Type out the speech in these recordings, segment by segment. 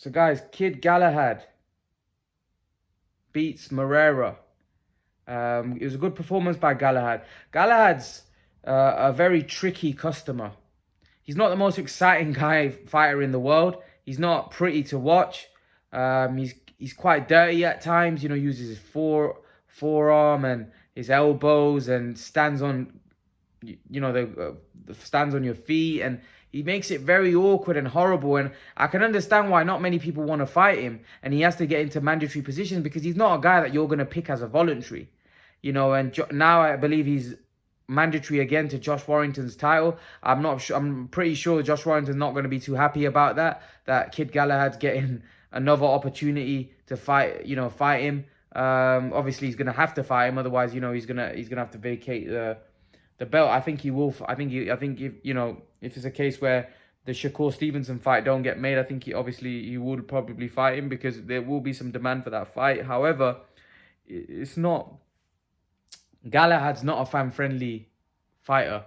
So guys, Kid Galahad beats Marrero. It was a good performance by Galahad. Galahad's a very tricky customer. He's not the most exciting fighter in the world. He's not pretty to watch. He's quite dirty at times. You know, uses his forearm and his elbows and stands on, you know, the stands on your feet, and he makes it very awkward and horrible. And I can understand why not many people want to fight him, and he has to get into mandatory positions because he's not a guy that you're going to pick as a voluntary, you know. And now I believe he's mandatory again to Josh Warrington's title. I'm not sure. I'm pretty sure Josh Warrington's not going to be too happy about that. That Kid Galahad's getting another opportunity to fight. You know, fight him. Obviously he's going to have to fight him, otherwise, you know, he's gonna have to vacate the belt. I think he will. I think if, you know, if it's a case where the Shakur Stevenson fight don't get made, I think he would probably fight him because there will be some demand for that fight. However, it's not. Galahad's not a fan-friendly fighter.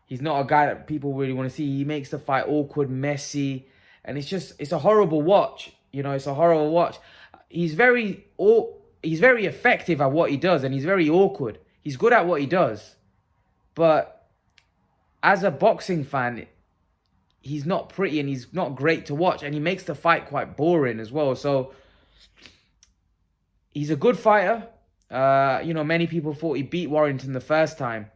He's not a guy that people really want to see. He makes the fight awkward, messy, and it's a horrible watch. You know, it's a horrible watch. He's very effective at what he does, and he's very awkward. He's good at what he does. But as a boxing fan, he's not pretty and he's not great to watch. And he makes the fight quite boring as well. So he's a good fighter. You know, many people thought he beat Warrington the first time.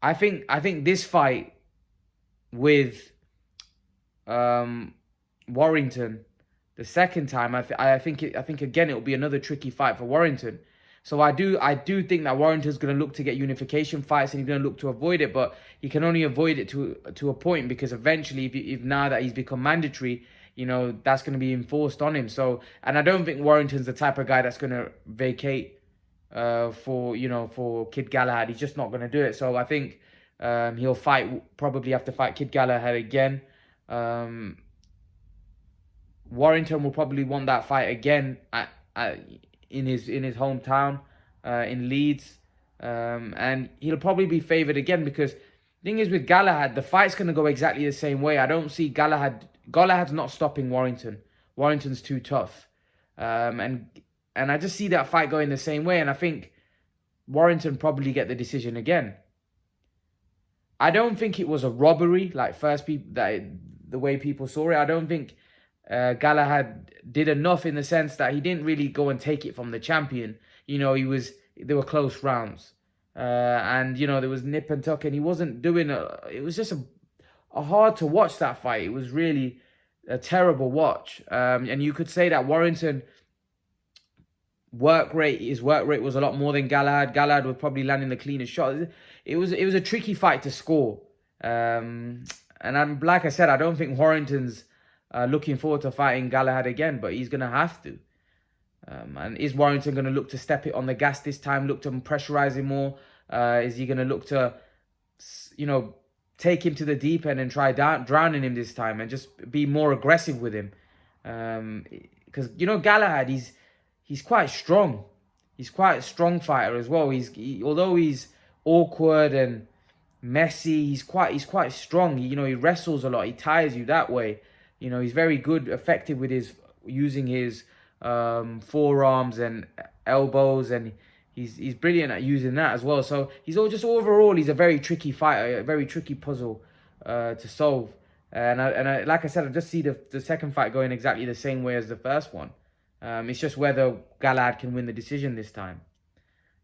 I think this fight with Warrington the second time, I think again it will be another tricky fight for Warrington. So I do think that Warrington's going to look to get unification fights, and he's going to look to avoid it, but he can only avoid it to a point, because eventually, if now that he's become mandatory, you know, that's going to be enforced on him. So, and I don't think Warrington's the type of guy that's going to vacate for Kid Galahad. He's just not going to do it. So I think he'll probably have to fight Kid Galahad again. Warrington will probably want that fight again in his hometown in Leeds, and he'll probably be favored again, because the thing is with Galahad, the fight's going to go exactly the same way. I don't see Galahad's not stopping Warrington. Warrington's too tough, and I just see that fight going the same way, and I think Warrington probably get the decision again. I don't think it was a robbery like the way people saw it. I don't think Galahad did enough, in the sense that he didn't really go and take it from the champion. You know, there were close rounds, and you know, there was nip and tuck, and he wasn't doing it was just a hard to watch, that fight. It was really a terrible watch, and you could say that Warrington his work rate was a lot more than Galahad. Galahad was probably landing the cleanest shot. It was a tricky fight to score, and like I said, I don't think Warrington's looking forward to fighting Galahad again, but he's going to have to. And is Warrington going to look to step it on the gas this time, look to pressurize him more? Is he going to look to, you know, take him to the deep end and try drowning him this time and just be more aggressive with him? Because, you know, Galahad, he's quite strong. He's quite a strong fighter as well. Although he's awkward and messy, he's quite strong. You know, he wrestles a lot. He tires you that way. You know, he's very good, effective with using his forearms and elbows, and he's brilliant at using that as well. So overall, he's a very tricky fighter, a very tricky puzzle to solve. And I, like I said, I just see the second fight going exactly the same way as the first one. It's just whether Galahad can win the decision this time.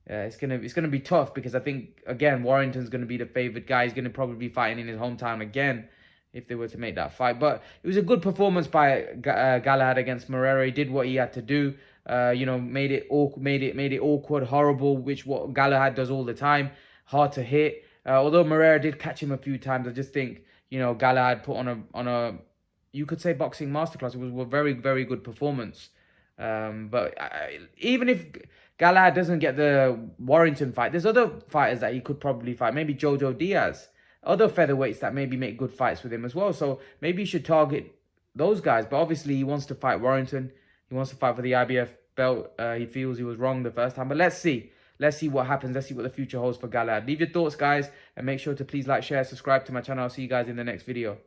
It's gonna be tough, because I think again Warrington's gonna be the favored guy. He's gonna probably be fighting in his hometown again, if they were to make that fight. But it was a good performance by Galahad against Marrero. He did what he had to do. You know, made it awkward, horrible, which what Galahad does all the time. Hard to hit. Although Marrero did catch him a few times, I just think, you know, Galahad put on a you could say boxing masterclass. It was a very, very good performance. But even if Galahad doesn't get the Warrington fight, there's other fighters that he could probably fight. Maybe Jojo Diaz. Other featherweights that maybe make good fights with him as well. So maybe you should target those guys. But obviously, he wants to fight Warrington. He wants to fight for the IBF belt. He feels he was wrong the first time. But let's see. Let's see what happens. Let's see what the future holds for Galahad. Leave your thoughts, guys. And make sure to please like, share, subscribe to my channel. I'll see you guys in the next video.